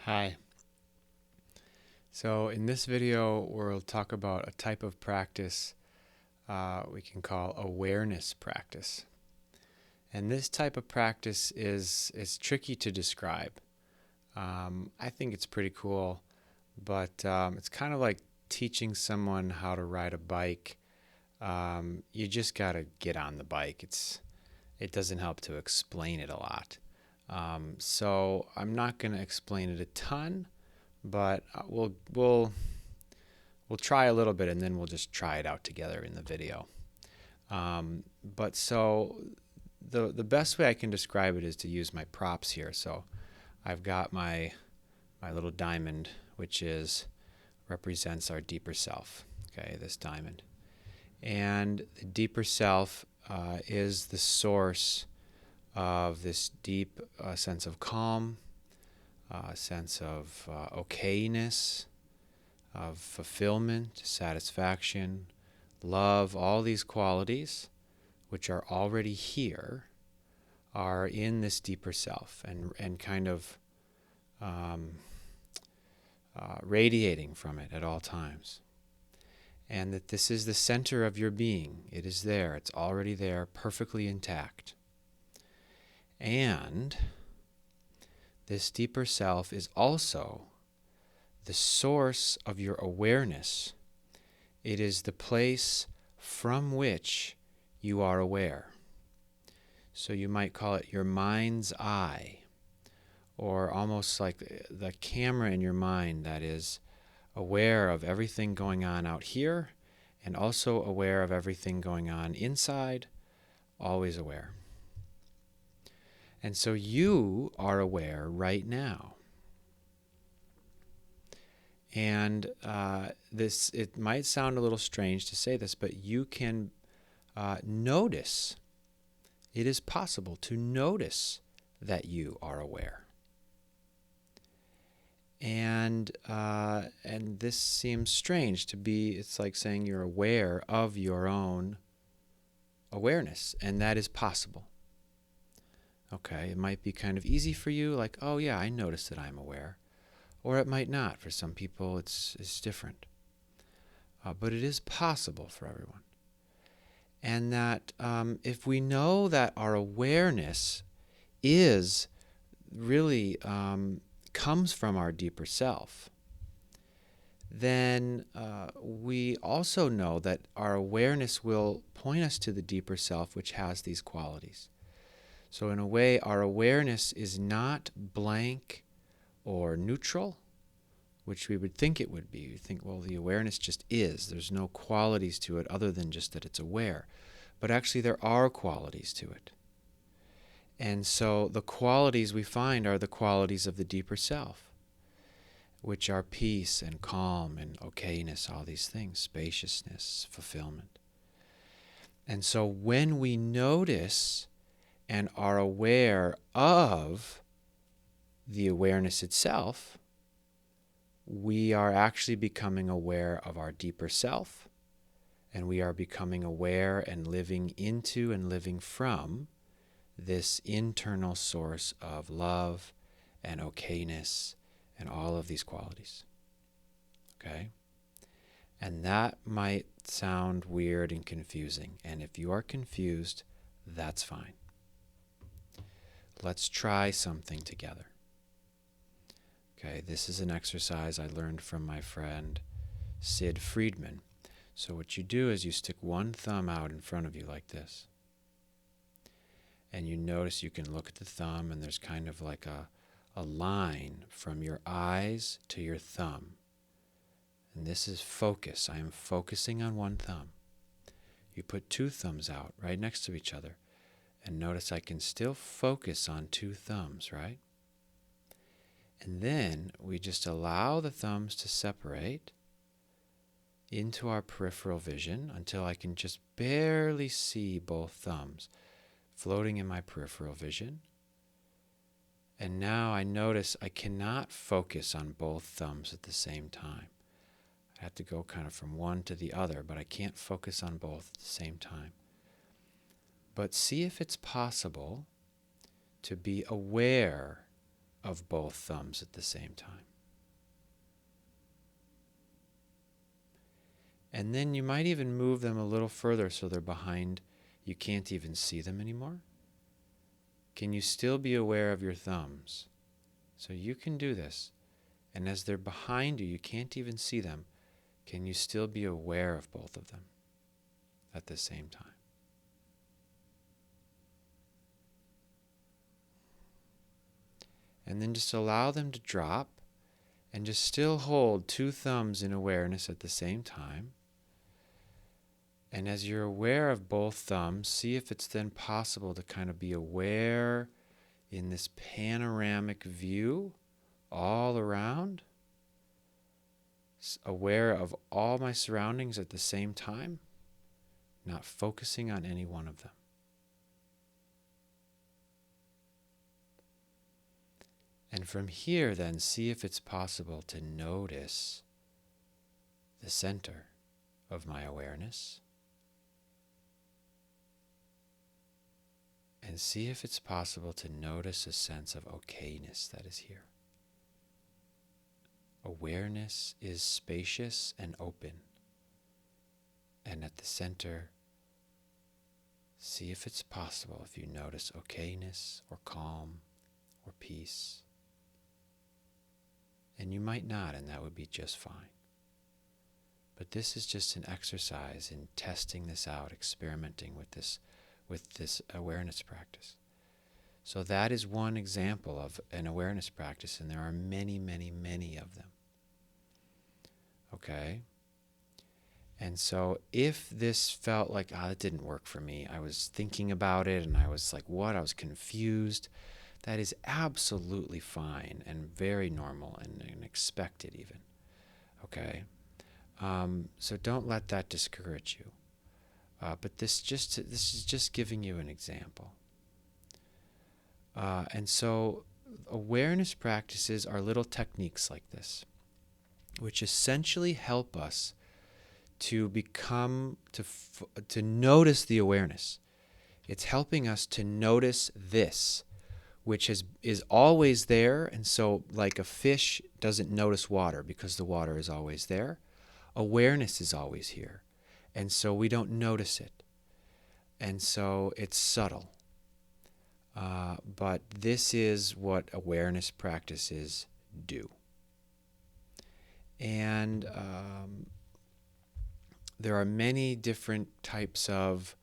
Hi. So in this video, we'll talk about a type of practice we can call awareness practice. And this type of practice is tricky to describe. I think it's pretty cool, but it's kind of like teaching someone how to ride a bike. You just got to get on the bike. It doesn't help to explain it a lot. So I'm not going to explain it a ton, but we'll try a little bit and then we'll just try it out together in the video. But so the best way I can describe it is to use my props here. So I've got my little diamond, which represents our deeper self. Okay, this diamond, and the deeper self is the source of this deep sense of calm, sense of okayness, of fulfillment, satisfaction, love. All these qualities, which are already here, are in this deeper self and kind of radiating from it at all times. And that this is the center of your being. It is there. It's already there, perfectly intact. And this deeper self is also the source of your awareness. It is the place from which you are aware. So you might call it your mind's eye, or almost like the camera in your mind that is aware of everything going on out here and also aware of everything going on inside, always aware. And so you are aware right now. And it might sound a little strange to say this, but you can notice. It is possible to notice that you are aware. And this seems strange to be. It's like saying you're aware of your own awareness, and that is possible. Okay, it might be kind of easy for you, like, oh yeah, I notice that I'm aware. Or it might not. For some people, it's different. But it is possible for everyone. And that if we know that our awareness is really comes from our deeper self, then we also know that our awareness will point us to the deeper self, which has these qualities. So in a way, our awareness is not blank or neutral, which we would think it would be. You think, well, the awareness just is. There's no qualities to it other than just that it's aware. But actually, there are qualities to it. And so the qualities we find are the qualities of the deeper self, which are peace and calm and okayness, all these things, spaciousness, fulfillment. And so when we notice and are aware of the awareness itself, we are actually becoming aware of our deeper self, and we are becoming aware and living into and living from this internal source of love and okayness and all of these qualities. Okay? And that might sound weird and confusing, and if you are confused, that's fine. Let's try something together. Okay, this is an exercise I learned from my friend Sid Friedman. So what you do is you stick one thumb out in front of you like this. And you notice you can look at the thumb and there's kind of like a line from your eyes to your thumb. And this is focus. I am focusing on one thumb. You put two thumbs out right next to each other. And notice I can still focus on two thumbs, right? And then we just allow the thumbs to separate into our peripheral vision until I can just barely see both thumbs floating in my peripheral vision. And now I notice I cannot focus on both thumbs at the same time. I have to go kind of from one to the other, but I can't focus on both at the same time. But see if it's possible to be aware of both thumbs at the same time. And then you might even move them a little further so they're behind. You can't even see them anymore. Can you still be aware of your thumbs? So you can do this. And as they're behind you, you can't even see them. Can you still be aware of both of them at the same time? And then just allow them to drop and just still hold two thumbs in awareness at the same time. And as you're aware of both thumbs, see if it's then possible to kind of be aware in this panoramic view all around, aware of all my surroundings at the same time, not focusing on any one of them. And from here, then, see if it's possible to notice the center of my awareness. And see if it's possible to notice a sense of okayness that is here. Awareness is spacious and open. And at the center, see if it's possible if you notice okayness or calm or peace. And you might not, and that would be just fine. But this is just an exercise in testing this out, experimenting with this awareness practice. So that is one example of an awareness practice, and there are many, many, many of them. Okay? And so if this felt like, it didn't work for me, I was thinking about it and I was like, what? I was confused. That is absolutely fine and very normal and expected even. Okay? So don't let that discourage you. But this is just giving you an example. And so awareness practices are little techniques like this, which essentially help us to become, to notice the awareness. It's helping us to notice this, which is always there. And so like a fish doesn't notice water because the water is always there. Awareness is always here. And so we don't notice it. And so it's subtle. But this is what awareness practices do. And there are many different types of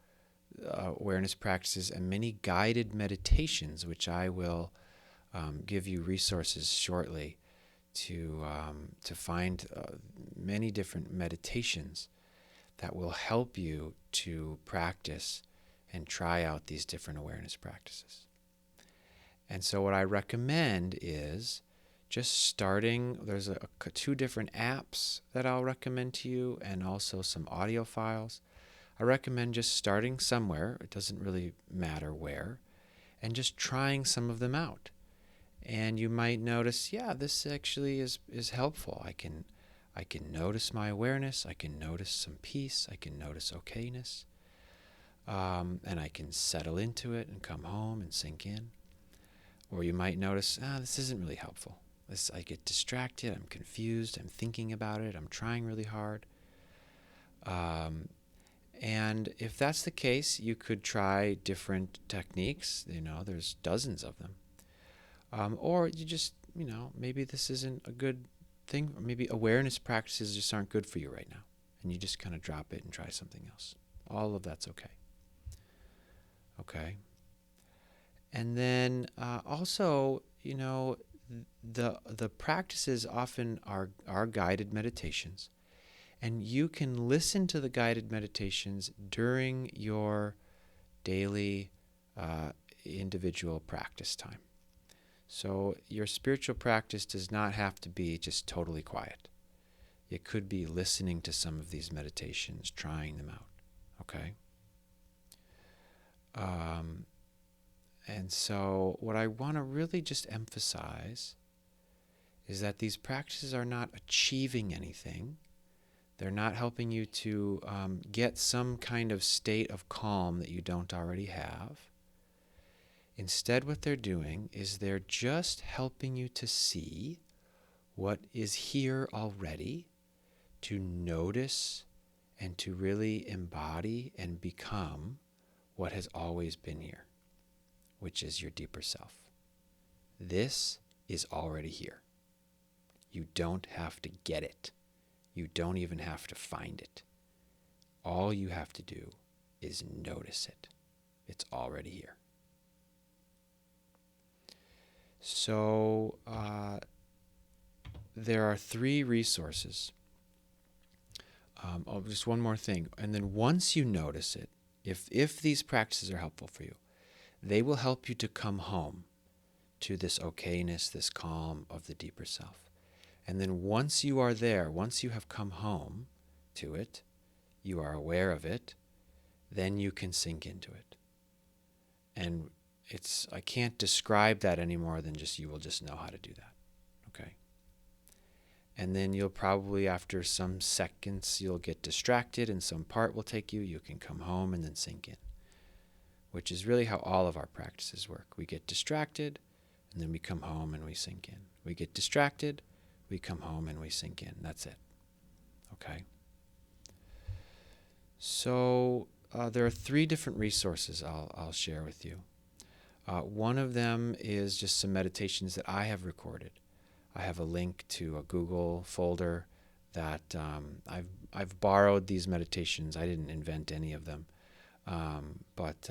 awareness practices and many guided meditations, which I will give you resources shortly to find many different meditations that will help you to practice and try out these different awareness practices. And so what I recommend is just starting. There's two different apps that I'll recommend to you, and also some audio files. I recommend just starting somewhere, it doesn't really matter where, and just trying some of them out. And you might notice, this actually is helpful. I can notice my awareness, I can notice some peace, I can notice okayness, and I can settle into it and come home and sink in. Or you might notice, this isn't really helpful. I get distracted, I'm confused, I'm thinking about it, I'm trying really hard. And if that's the case, you could try different techniques. There's dozens of them. Or you just, maybe this isn't a good thing. Or maybe awareness practices just aren't good for you right now. And you just kind of drop it and try something else. All of that's okay. Okay. And then also, the practices often are guided meditations. And you can listen to the guided meditations during your daily individual practice time. So your spiritual practice does not have to be just totally quiet. It could be listening to some of these meditations, trying them out. Okay? And so what I want to really just emphasize is that these practices are not achieving anything. They're not helping you to get some kind of state of calm that you don't already have. Instead, what they're doing is they're just helping you to see what is here already, to notice and to really embody and become what has always been here, which is your deeper self. This is already here. You don't have to get it. You don't even have to find it. All you have to do is notice it. It's already here. So there are 3 resources. Just one more thing. And then once you notice it, if these practices are helpful for you, they will help you to come home to this okayness, this calm of the deeper self. And then once you are there, once you have come home to it, you are aware of it, then you can sink into it. And I can't describe that any more than you will just know how to do that. Okay? And then you'll probably, after some seconds, you'll get distracted and some part will take you. You can come home and then sink in, which is really how all of our practices work. We get distracted, and then we come home and we sink in. We get distracted, we come home and we sink in. That's it. Okay? So there are 3 different resources I'll share with you. One of them is just some meditations that I have recorded. I have a link to a Google folder that I've borrowed these meditations. I didn't invent any of them, but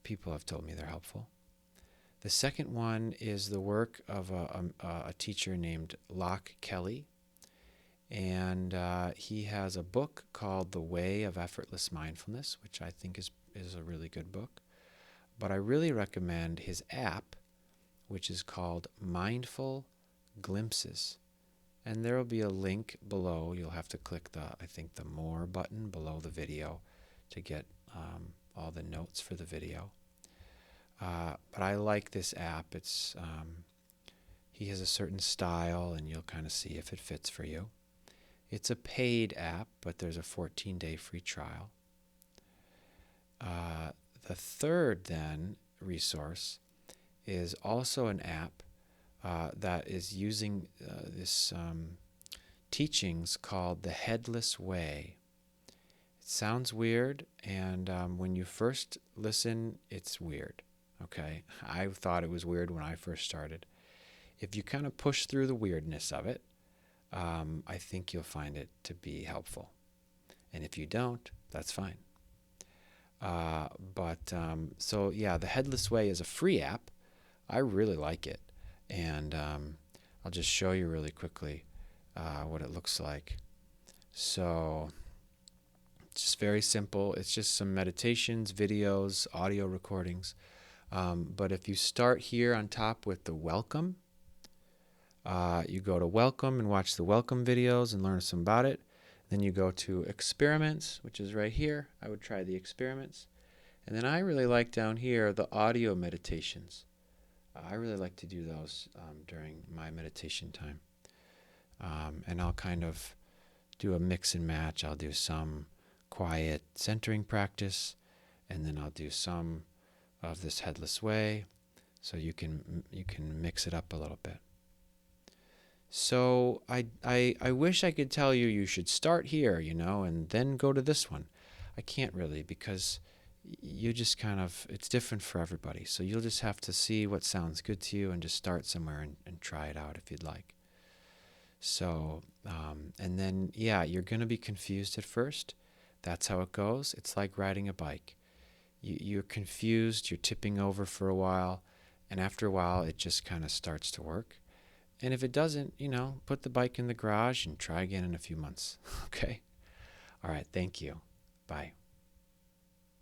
people have told me they're helpful. The second one is the work of a teacher named Locke Kelly, and he has a book called The Way of Effortless Mindfulness, which I think is a really good book. But I really recommend his app, which is called Mindful Glimpses. And there will be a link below. You'll have to click the More button below the video to get all the notes for the video. But I like this app. He has a certain style, and you'll kind of see if it fits for you. It's a paid app, but there's a 14-day free trial. The third, then, resource is also an app that is using this teachings called the Headless Way. It sounds weird, and when you first listen, it's weird. Okay? I thought it was weird when I first started. If you kind of push through the weirdness of it, I think you'll find it to be helpful. And if you don't, that's fine. So the Headless Way is a free app. I really like it. And I'll just show you really quickly what it looks like. So it's just very simple. It's just some meditations, videos, audio recordings. But if you start here on top with the welcome, you go to welcome and watch the welcome videos and learn some about it. Then you go to experiments, which is right here. I would try the experiments. And then I really like down here the audio meditations. I really like to do those during my meditation time. And I'll kind of do a mix and match. I'll do some quiet centering practice, and then I'll do some of this Headless Way, so you can mix it up a little bit. So I wish I could tell you should start here, and then go to this one. I can't really, because you just it's different for everybody. So you'll just have to see what sounds good to you and just start somewhere and try it out if you'd like. So, and then, you're going to be confused at first. That's how it goes. It's like riding a bike. You're confused, you're tipping over for a while, and after a while it just kind of starts to work. And if it doesn't, put the bike in the garage and try again in a few months. Okay? All right, thank you. Bye.